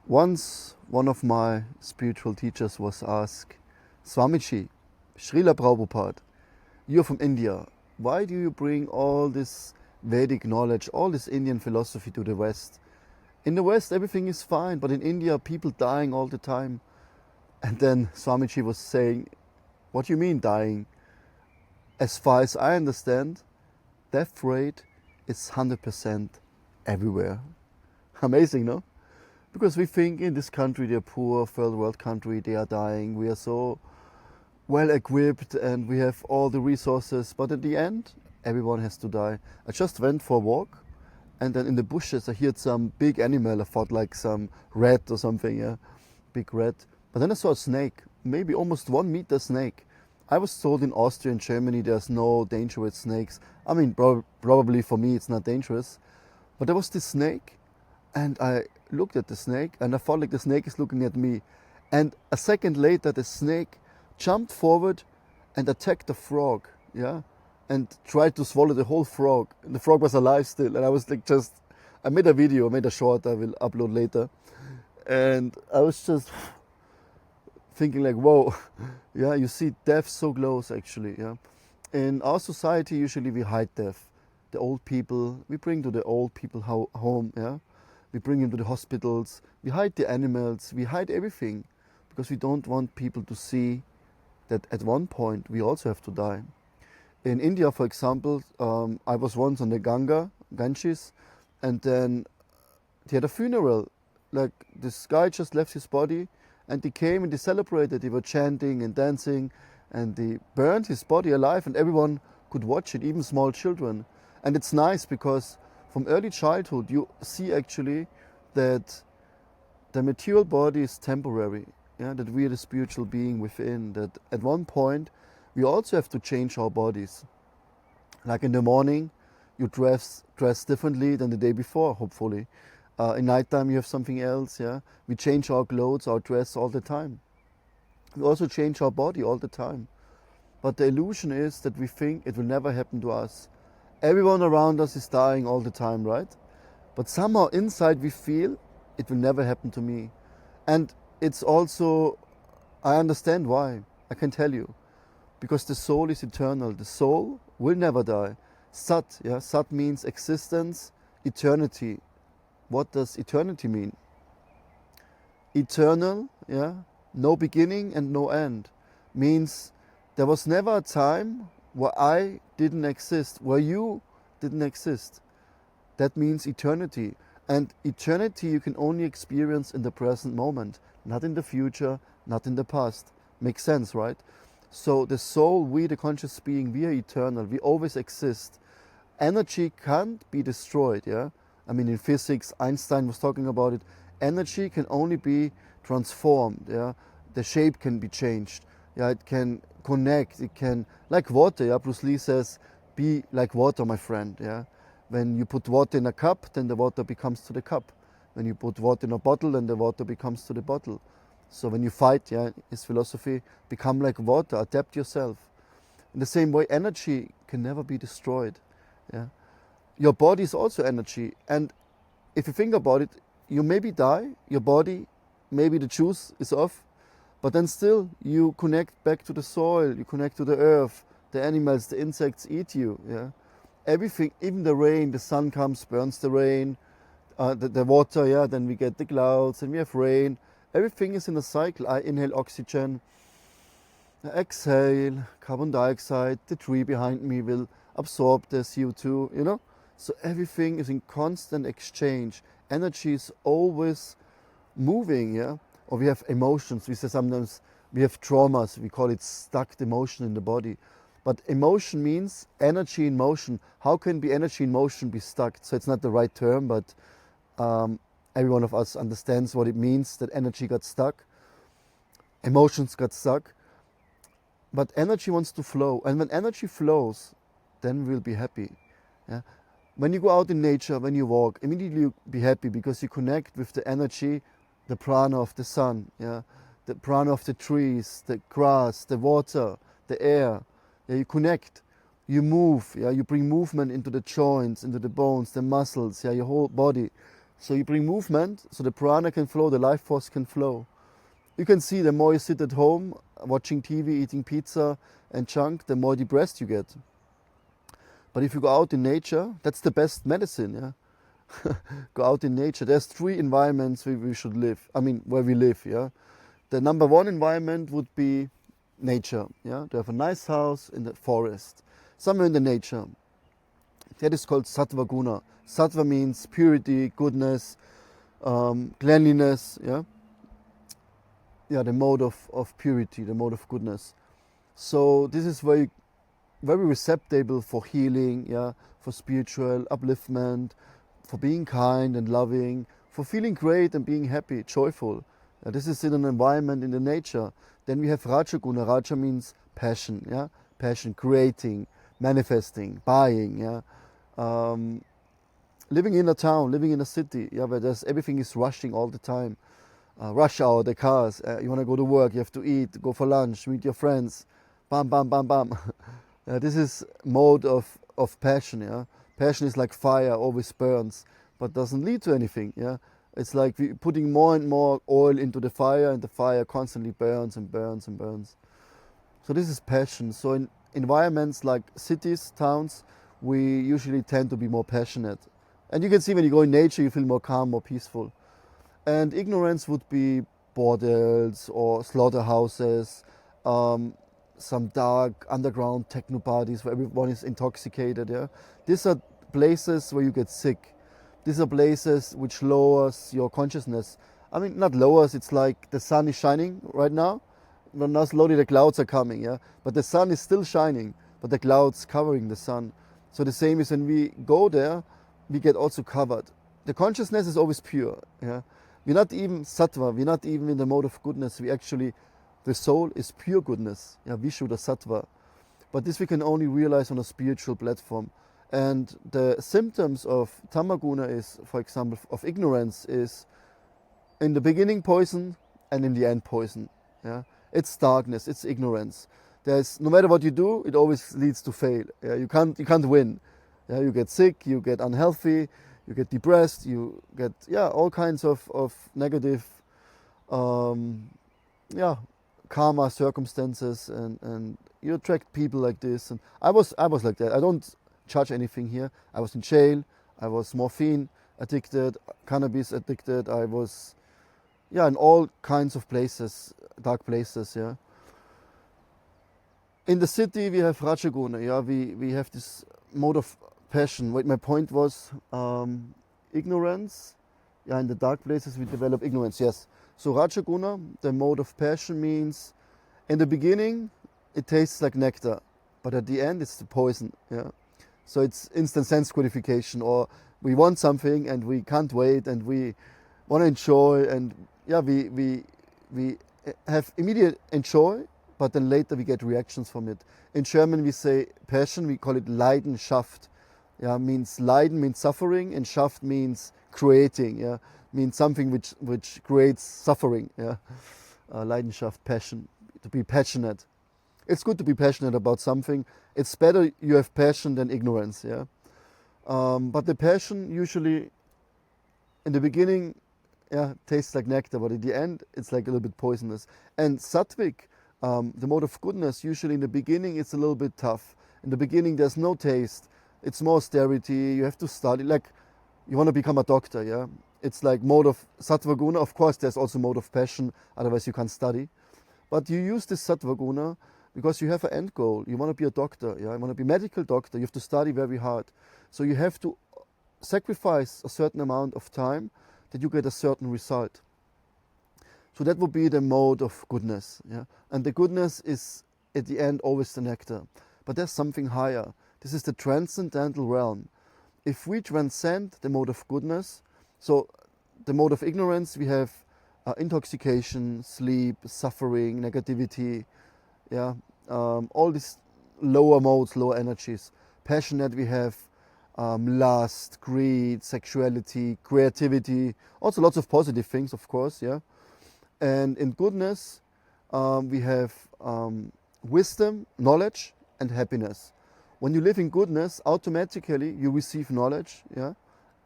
Once one of my spiritual teachers was asked, Swamiji, Srila Prabhupada, you're from India. Why do you bring all this Vedic knowledge, all this Indian philosophy to the West? In the West, everything is fine, but in India, people dying all the time. And then Swamiji was saying, what do you mean dying? As far as I understand, death rate is 100% everywhere. Amazing, no? Because we think in this country, they're poor, third world country, they are dying. We are so well equipped and we have all the resources. But at the end, everyone has to die. I just went for a walk and then in the bushes I heard some big animal. I thought like some rat or something, yeah, big rat. But then I saw a snake, maybe almost 1 meter snake. I was told in Austria and Germany there's no danger with snakes. I mean, probably for me it's not dangerous. But there was this snake and I looked at the snake and I felt like the snake is looking at me. And a second later the snake jumped forward and attacked the frog, yeah, and tried to swallow the whole frog. And the frog was alive still. And I was like I made a video, I made a short I will upload later. And I was just thinking like, whoa, yeah, you see death so close actually, yeah. In our society, usually we hide death. The old people, we bring to the old people home, yeah. We bring them to the hospitals, we hide the animals, we hide everything because we don't want people to see that at one point we also have to die. In India, for example, I was once on the Ganges, and then they had a funeral. Like this guy just left his body and they came and they celebrated. They were chanting and dancing and they burned his body alive and everyone could watch it, even small children. And it's nice because from early childhood you see actually that the material body is temporary, yeah? That we are the spiritual being within, that at one point we also have to change our bodies. Like in the morning you dress differently than the day before, hopefully. In nighttime you have something else, yeah. We change our clothes, our dress all the time. We also change our body all the time. But the illusion is that we think it will never happen to us. Everyone around us is dying all the time, right? But somehow inside we feel it will never happen to me. And it's also, I understand why. I can tell you. Because the soul is eternal. The soul will never die. Sat, yeah. Sat means existence, eternity. What does eternity mean? Eternal, yeah, no beginning and no end. Means there was never a time where I didn't exist, where you didn't exist. That means eternity. And eternity you can only experience in the present moment, not in the future, not in the past. Makes sense, right? So the soul, we, the conscious being, we are eternal. We always exist. Energy can't be destroyed, yeah? I mean, in physics, Einstein was talking about it. Energy can only be transformed. Yeah, the shape can be changed. Yeah, it can connect. It can, like water. Yeah, Bruce Lee says, "Be like water, my friend." Yeah, when you put water in a cup, then the water becomes to the cup. When you put water in a bottle, then the water becomes to the bottle. So when you fight, yeah, his philosophy, become like water. Adapt yourself. In the same way, energy can never be destroyed. Yeah. Your body is also energy, and if you think about it, you maybe die, your body, maybe the juice is off, but then still you connect back to the soil, you connect to the earth, the animals, the insects eat you, yeah. Everything, even the rain, the sun comes, burns the rain, the water, yeah, then we get the clouds and we have rain. Everything is in a cycle. I inhale oxygen, I exhale carbon dioxide, the tree behind me will absorb the CO2, you know. So everything is in constant exchange. Energy is always moving, yeah? Or we have emotions. We say sometimes we have traumas. We call it stuck emotion in the body. But emotion means energy in motion. How can be energy in motion be stuck? So it's not the right term, but every one of us understands what it means that energy got stuck. Emotions got stuck. But energy wants to flow. And when energy flows, then we'll be happy. Yeah? When you go out in nature, when you walk, immediately you be happy because you connect with the energy, the prana of the sun, yeah, the prana of the trees, the grass, the water, the air. Yeah, you connect, you move, yeah, you bring movement into the joints, into the bones, the muscles, yeah, your whole body. So you bring movement, so the prana can flow, the life force can flow. You can see the more you sit at home, watching TV, eating pizza and junk, the more depressed you get. But if you go out in nature, that's the best medicine, yeah? Go out in nature. There's 3 environments where we should live. I mean, where we live, yeah? The number 1 environment would be nature, yeah? To have a nice house in the forest, somewhere in the nature. That is called sattva guna. Sattva means purity, goodness, cleanliness, yeah? Yeah, the mode of purity, the mode of goodness. So this is very receptive for healing, yeah, for spiritual upliftment, for being kind and loving, for feeling great and being happy, joyful. This is in an environment in the nature. Then we have Raja Guna. Raja means passion, yeah, passion, creating, manifesting, buying, yeah. Living in a town, living in a city, yeah, where everything is rushing all the time. Rush hour, the cars. You want to go to work, you have to eat, go for lunch, meet your friends. Bam, bam, bam, bam. This is mode of passion, yeah. Passion is like fire, always burns, but doesn't lead to anything, yeah. It's like we putting more and more oil into the fire, and the fire constantly burns and burns and burns. So this is passion. So in environments like cities, towns, we usually tend to be more passionate. And you can see when you go in nature, you feel more calm, more peaceful. And ignorance would be bordels or slaughterhouses, some dark underground techno parties where everyone is intoxicated. Yeah, these are places where you get sick. These are places which lowers your consciousness. I mean, not lowers. It's like the sun is shining right now. Well, now slowly the clouds are coming. Yeah, but the sun is still shining, but the clouds covering the sun. So the same is when we go there, we get also covered. The consciousness is always pure. Yeah. We're not even sattva, we're not even in the mode of goodness. We actually, the soul is pure goodness. Yeah, Vishuddha sattva. But this we can only realize on a spiritual platform. And the symptoms of tamaguna is, for example, of ignorance is in the beginning poison and in the end poison. Yeah, it's darkness, it's ignorance. There's no matter what you do, it always leads to fail. Yeah, you can't win. Yeah, you get sick, you get unhealthy, you get depressed, you get all kinds of negative karma circumstances, and you attract people like this. And I was like that. I don't judge anything here. I was in jail, I was morphine addicted, cannabis addicted, I was in all kinds of places, dark places, yeah. In the city we have Rajaguna, yeah, we have this mode of passion. What my point was, ignorance. Yeah, in the dark places we develop ignorance, yes. So Rajaguna, the mode of passion, means in the beginning it tastes like nectar, but at the end it's the poison, yeah. So it's instant sense gratification, or we want something and we can't wait and we want to enjoy, and we have immediate enjoy, but then later we get reactions from it. In German we say passion, we call it Leidenschaft. Yeah, means Leiden means suffering, and Schaft means creating. Yeah, means something which creates suffering. Yeah, Leidenschaft, passion, to be passionate. It's good to be passionate about something. It's better you have passion than ignorance. Yeah, but the passion usually in the beginning, tastes like nectar, but at the end it's like a little bit poisonous. And sattvic, the mode of goodness, usually in the beginning it's a little bit tough. In the beginning there's no taste. It's more austerity. You have to study. Like you want to become a doctor. Yeah, it's like mode of sattva guna. Of course, there's also mode of passion. Otherwise, you can't study. But you use this sattva guna because you have an end goal. You want to be a doctor. Yeah, you want to be a medical doctor. You have to study very hard. So you have to sacrifice a certain amount of time that you get a certain result. So that would be the mode of goodness. Yeah, and the goodness is at the end always the nectar. But there's something higher. This is the transcendental realm. If we transcend the mode of goodness, so the mode of ignorance, we have intoxication, sleep, suffering, negativity, all these lower modes, lower energies. Passionate, we have lust, greed, sexuality, creativity, also lots of positive things, of course, yeah. And in goodness, we have wisdom, knowledge, and happiness. When you live in goodness, automatically you receive knowledge, yeah,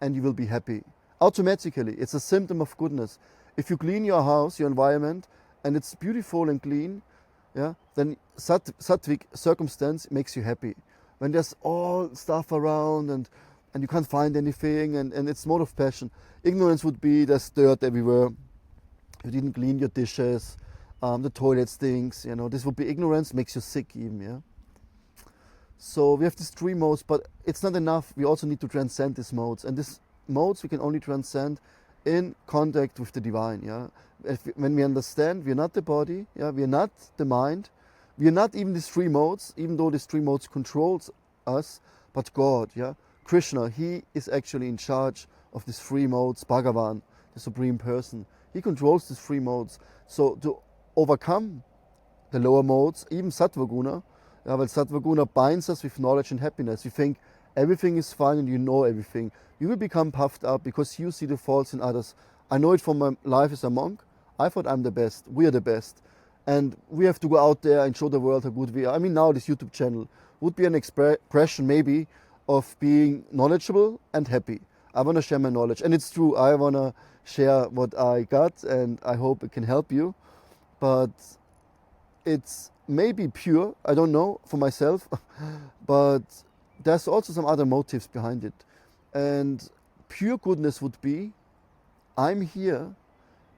and you will be happy. Automatically, it's a symptom of goodness. If you clean your house, your environment, and it's beautiful and clean, yeah, then sattvic circumstance makes you happy. When there's all stuff around and you can't find anything and it's mode of passion. Ignorance would be there's dirt everywhere, you didn't clean your dishes, the toilet stinks, you know, this would be ignorance, makes you sick even, yeah. So we have these three modes, but it's not enough. We also need to transcend these modes, and these modes we can only transcend in contact with the divine, yeah. When we understand we're not the body, yeah, we're not the mind, we're not even these three modes, even though these three modes controls us, but God, yeah, Krishna, he is actually in charge of these three modes, Bhagavan, the Supreme Person. He controls these three modes. So to overcome the lower modes, even Sattva Guna, yeah, weil Sattva Guna binds us with knowledge and happiness. You think everything is fine and you know everything. You will become puffed up because you see the faults in others. I know it from my life as a monk. I thought I'm the best. We are the best. And we have to go out there and show the world how good we are. I mean, now this YouTube channel would be an expression maybe of being knowledgeable and happy. I want to share my knowledge. And it's true, I want to share what I got and I hope it can help you. But it's maybe pure, I don't know, for myself. But there's also some other motives behind it. And pure goodness would be, I'm here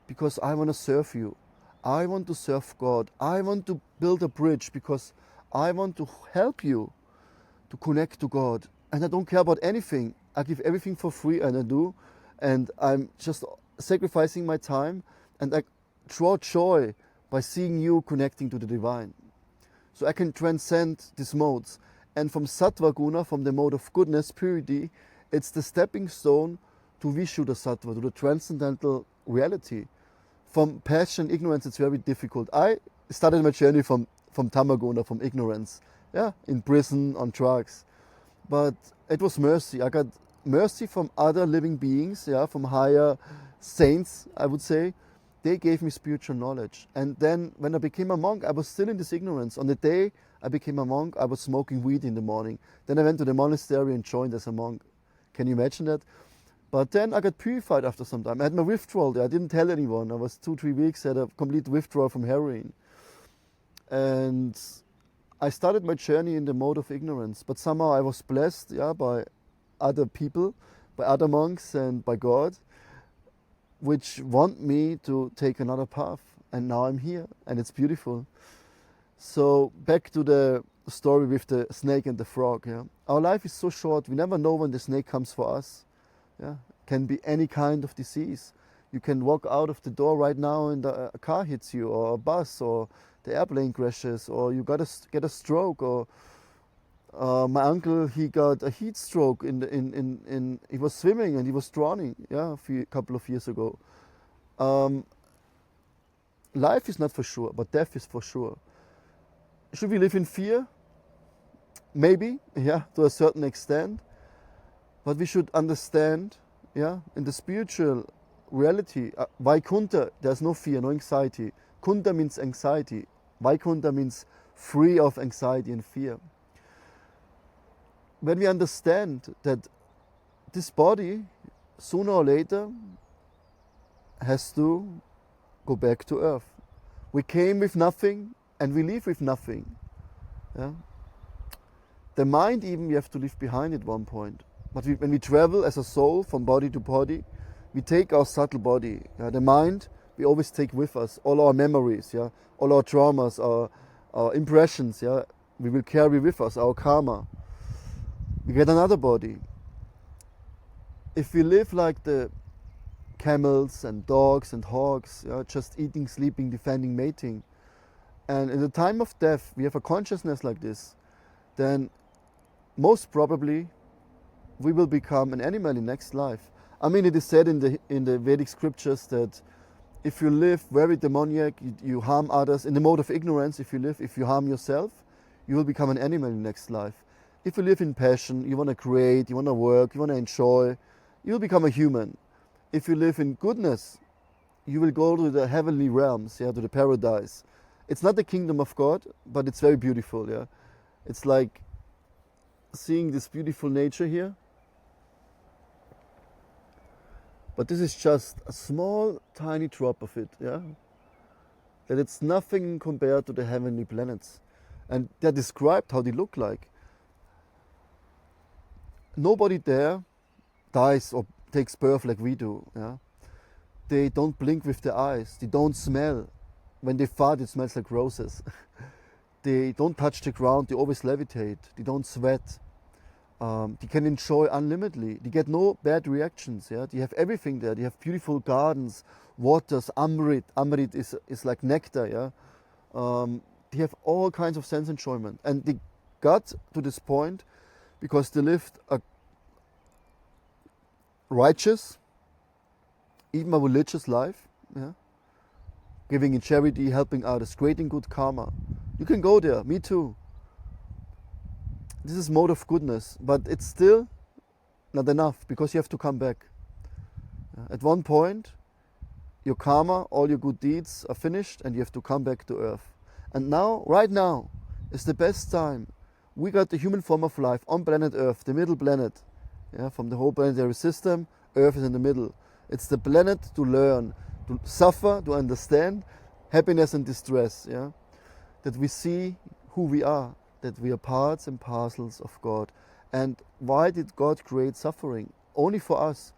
because I want to serve you. I want to serve God. I want to build a bridge because I want to help you to connect to God. And I don't care about anything. I give everything for free, and I do. And I'm just sacrificing my time, and I draw joy by seeing you connecting to the divine. So I can transcend these modes. And from Sattva Guna, from the mode of goodness, purity, it's the stepping stone to Vishuddha Sattva, to the transcendental reality. From passion, ignorance, it's very difficult. I started my journey from Tamaguna, from ignorance, yeah, in prison, on drugs. But it was mercy. I got mercy from other living beings, yeah, from higher saints, I would say. They gave me spiritual knowledge. And then when I became a monk, I was still in this ignorance. On the day I became a monk, I was smoking weed in the morning. Then I went to the monastery and joined as a monk. Can you imagine that? But then I got purified after some time. I had my withdrawal there. I didn't tell anyone. I was 2-3 weeks, had a complete withdrawal from heroin. And I started my journey in the mode of ignorance. But somehow I was blessed, yeah, by other people, by other monks and by God, which want me to take another path. And now I'm here, and it's beautiful. So back to the story with the snake and the frog. Yeah, our life is so short. We never know when the snake comes for us. Yeah, can be any kind of disease. You can walk out of the door right now and a car hits you, or a bus, or the airplane crashes, or you get a stroke. Or my uncle, he got a heat stroke. He was swimming and he was drowning. Yeah, a couple of years ago. Life is not for sure, but death is for sure. Should we live in fear? Maybe, yeah, to a certain extent. But we should understand, yeah, in the spiritual reality, Vaikuntha, there's no fear, no anxiety. Kunta means anxiety. Vaikuntha means free of anxiety and fear. When we understand that this body, sooner or later, has to go back to earth. We came with nothing and we leave with nothing. Yeah? The mind even we have to leave behind at one point. But when we travel as a soul from body to body, we take our subtle body. Yeah? The mind we always take with us, all our memories, yeah? All our traumas, our impressions, yeah? We will carry with us, our karma. We get another body. If we live like the camels and dogs and hogs, yeah, just eating, sleeping, defending, mating, and in the time of death we have a consciousness like this, then most probably we will become an animal in next life. I mean, it is said in the Vedic scriptures that if you live very demoniac, you harm others, in the mode of ignorance, if you harm yourself, you will become an animal in next life. If you live in passion, you want to create, you want to work, you want to enjoy, you will become a human. If you live in goodness, you will go to the heavenly realms, yeah, to the paradise. It's not the kingdom of God, but it's very beautiful. Yeah, it's like seeing this beautiful nature here. But this is just a small, tiny drop of it, yeah? That it's nothing compared to the heavenly planets. And they're described how they look like. Nobody there dies or takes birth like we do, yeah? They don't blink with their eyes. They don't smell. When they fart, it smells like roses. They don't touch the ground. They always levitate. They don't sweat. They can enjoy unlimitedly. They get no bad reactions. Yeah, they have everything there. They have beautiful gardens, waters, amrit. Amrit is like nectar. Yeah, they have all kinds of sense enjoyment, and they got to this point because they lived a righteous, even a religious life. Yeah, giving in charity, helping others, creating good karma. You can go there. Me too. This is mode of goodness, but it's still not enough because you have to come back. At one point, your karma, all your good deeds are finished and you have to come back to earth. And now, right now, is the best time. We got the human form of life on planet Earth, the middle planet. Yeah, from the whole planetary system, Earth is in the middle. It's the planet to learn, to suffer, to understand happiness and distress. Yeah, that we see who we are, that we are parts and parcels of God. And why did God create suffering? Only for us.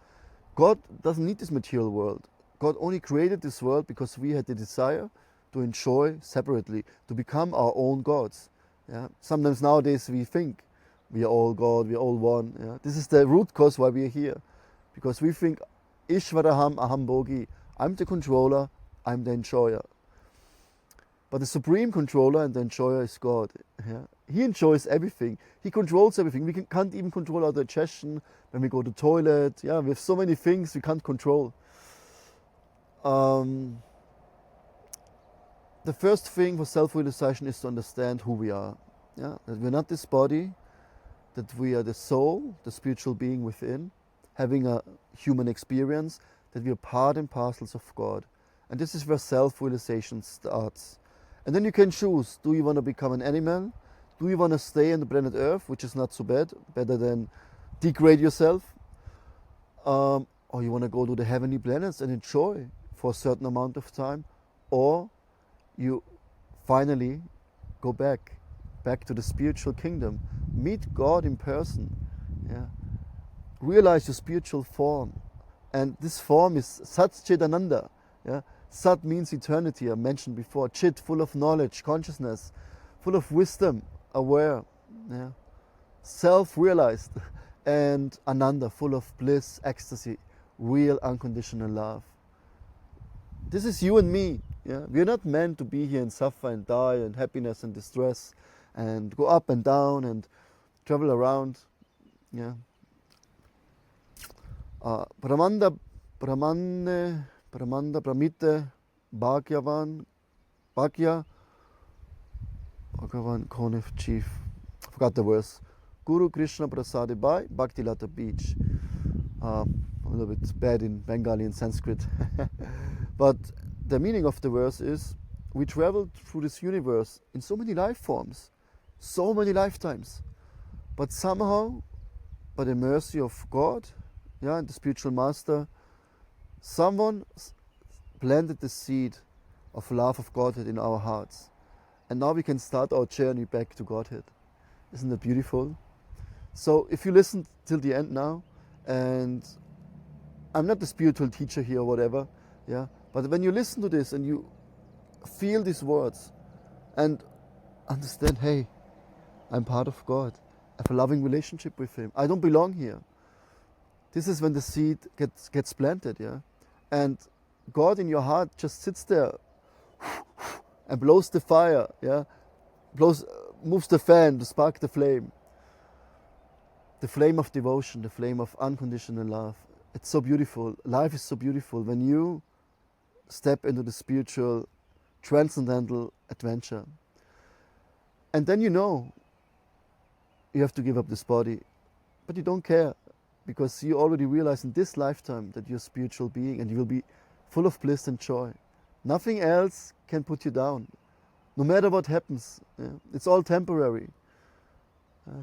God doesn't need this material world. God only created this world because we had the desire to enjoy separately, to become our own gods. Yeah? Sometimes nowadays we think we are all God, we are all one. Yeah? This is the root cause why we are here. Because we think, Ishvaraham aham bogi, I'm the controller, I'm the enjoyer. But the supreme controller and the enjoyer is God. Yeah? He enjoys everything. He controls everything. We can't even control our digestion when we go to the toilet. Yeah, we have so many things we can't control. The first thing for self-realization is to understand who we are. Yeah? That we're not this body, that we are the soul, the spiritual being within, having a human experience, that we are part and parcels of God. And this is where self-realization starts. And then you can choose, do you want to become an animal? Do you want to stay on the planet Earth, which is not so bad, better than degrade yourself? Or you want to go to the heavenly planets and enjoy for a certain amount of time? Or you finally go back to the spiritual kingdom, meet God in person, yeah? Realize your spiritual form. And this form is Sat Chidananda. Yeah? Sat means eternity, I mentioned before. Chit, full of knowledge, consciousness, full of wisdom, aware, yeah? Self-realized. And Ananda, full of bliss, ecstasy, real unconditional love. This is you and me. Yeah? We are not meant to be here and suffer and die and happiness and distress and go up and down and travel around. Yeah? Pramanda Pramite Bhagyavan Bhagya Bhagavan Konef Chief. I forgot the verse. Guru Krishna Prasade Bhai Bhakti Lata Beach. A little bit bad in Bengali and Sanskrit. But the meaning of the verse is, we traveled through this universe in so many life forms, so many lifetimes. But somehow, by the mercy of God, yeah, and the spiritual master, someone planted the seed of love of Godhead in our hearts. And now we can start our journey back to Godhead. Isn't that beautiful? So if you listen till the end now, and I'm not the spiritual teacher here or whatever, yeah, but when you listen to this and you feel these words and understand, hey, I'm part of God. I have a loving relationship with Him. I don't belong here. This is when the seed gets planted, yeah? And God in your heart just sits there and blows the fire, yeah? Moves the fan to spark the flame. The flame of devotion, the flame of unconditional love. It's so beautiful. Life is so beautiful when you step into the spiritual, transcendental adventure. And then you know you have to give up this body, but you don't care, because you already realize in this lifetime that you're a spiritual being and you will be full of bliss and joy. Nothing else can put you down, no matter what happens. Yeah? It's all temporary.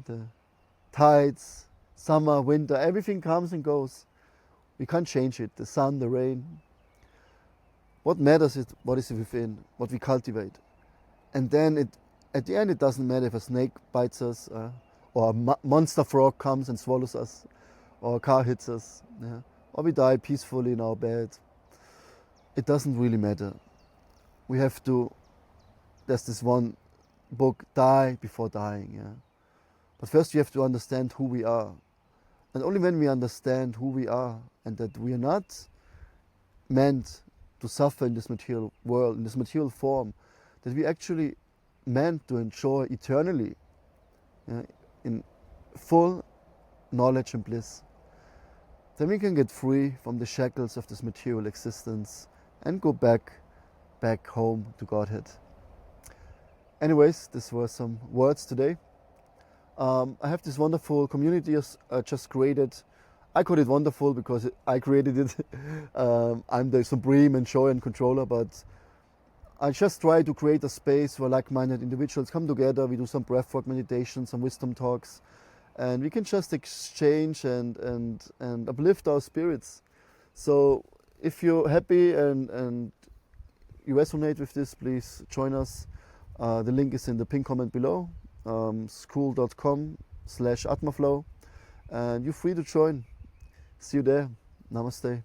The tides, summer, winter, everything comes and goes. We can't change it. The sun, the rain. What matters is what is within, what we cultivate. And then at the end it doesn't matter if a snake bites us, or a monster frog comes and swallows us, or a car hits us, yeah? Or we die peacefully in our bed. It doesn't really matter. We have to, there's this one book, Die Before Dying. Yeah? But first we have to understand who we are. And only when we understand who we are and that we are not meant to suffer in this material world, in this material form, that we actually meant to enjoy eternally, yeah, in full knowledge and bliss, then we can get free from the shackles of this material existence and go back home to Godhead. Anyways, these were some words today. I have this wonderful community I just created. I call it wonderful because I created it. I'm the supreme enjoyer and controller, but I just try to create a space where like-minded individuals come together. We do some breathwork meditation, some wisdom talks, and we can just exchange and uplift our spirits. So if you're happy and you resonate with this, please join us. The link is in the pinned comment below, school.com/atmaflow, and you're free to join. See you there. Namaste.